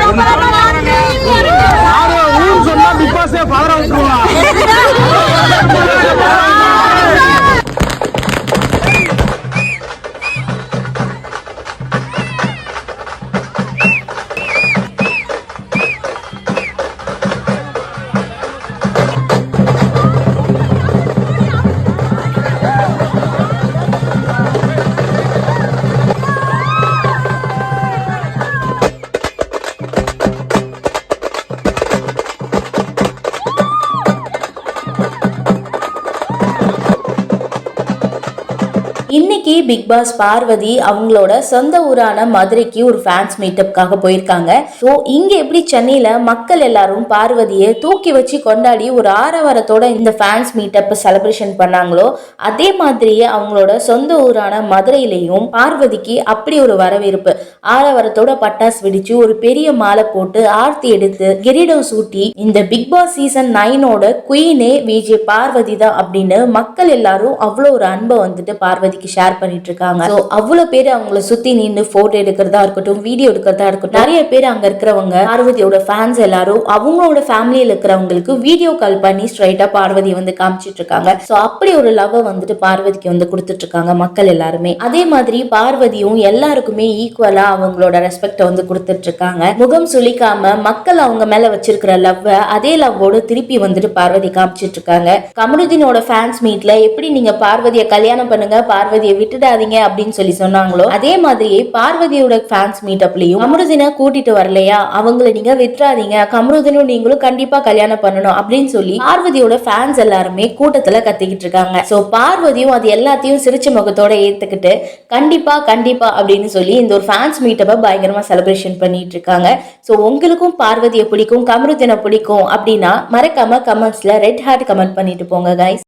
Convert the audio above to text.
ஊர் சொன்னா பிக் பாஸே பதற விட்டுருவா. இன்னைக்கு பிக் பாஸ் பார்வதி அவங்களோட சொந்த ஊரான மதுரைக்கு ஒரு ஃபேன்ஸ் மீட்டப்காக போயிருக்காங்க. ஸோ இங்க எப்படி சென்னையில மக்கள் எல்லாரும் பார்வதியை தூக்கி வச்சு கொண்டாடி ஒரு ஆரவாரத்தோட இந்த ஃபேன்ஸ் மீட்டப் செலிப்ரேஷன் பண்ணாங்களோ அதே மாதிரியே அவங்களோட சொந்த ஊரான மதுரையிலையும் பார்வதிக்கு அப்படி ஒரு வரவேற்பு. ஆரவாரத்தோட பட்டாசு வெடிச்சு ஒரு பெரிய மாலை போட்டு ஆர்த்தி எடுத்து கிரீடம் சூட்டி இந்த பிக் பாஸ் சீசன் 9 குயினே விஜே பார்வதி தான் அப்படின்னு மக்கள் எல்லாரும் அவ்வளோ ஒரு அன்பை வந்துட்டு பார்வதிக்கு ஷேர் பண்ணிட்டு இருக்காங்க. சோ அவ்வளவு பேர் அவங்கள சுத்தி நின்று போட்டோ எடுக்கிறதா இருக்கட்டும், வீடியோ எடுக்கிறதா இருக்கட்டும், நிறைய பேர் அங்க இருக்கிறவங்க பார்வதியோட ஃபேன்ஸ் எல்லாரும் அவங்களோட ஃபேமிலியில இருக்கிறவங்களுக்கு வீடியோ கால் பண்ணி ஸ்ட்ரைட்டா பார்வதியை வந்து காமிச்சிட்டு இருக்காங்க. சோ அப்படி ஒரு லவ் வந்துட்டு பார்வதிக்கு வந்து கொடுத்துட்டு இருக்காங்க மக்கள் எல்லாருமே. அதே மாதிரி பார்வதியும் எல்லாருக்குமே ஈக்குவலா அவங்களோட ரெஸ்பெக்ட் வந்து கொடுத்துட்டு இருக்காங்க. முகம் சுளிக்காம மக்கள் அவங்க மேல வச்சிருக்கிற லவ் அதே லவ்வோட திருப்பி வந்துட்டு பார்வதி காமிச்சிட்டு இருக்காங்க. கமருதீனோட ஃபேன்ஸ் மீட்ல எப்படி நீங்க பார்வதியை கல்யாணம் பண்ணுங்க, பார்வதியை விட்டுடாதீங்க அப்படின்னு சொல்லி சொன்னாங்களோ அதே மாதிரியே பார்வதியோட ஃபேன்ஸ் மீட்டப்லயும் கமருதீனை கூட்டிட்டு வரலையா, அவங்களை நீங்க விட்டுறாதீங்க, கமருதீனும் நீங்களும் கண்டிப்பா கல்யாணம் பண்ணணும் அப்படின்னு சொல்லி பார்வதியோட ஃபேன்ஸ் எல்லாருமே கூட்டத்துல கத்திக்கிட்டு இருக்காங்க. சோ பார்வதியும் அது எல்லாத்தையும் சிரிச்ச முகத்தோட ஏத்துக்கிட்டு கண்டிப்பா கண்டிப்பா அப்படின்னு சொல்லி இந்த ஒரு ஃபேன்ஸ் மீட்டப்பை பயங்கரமா செலிப்ரேஷன் பண்ணிட்டு இருக்காங்க. சோ உங்களுக்கும் பார்வதியை பிடிக்கும், கமருதீனை பிடிக்கும் அப்படின்னா மறக்காம கமெண்ட்ஸ்ல ரெட் ஹார்ட் கமெண்ட் பண்ணிட்டு போங்க கைஸ்.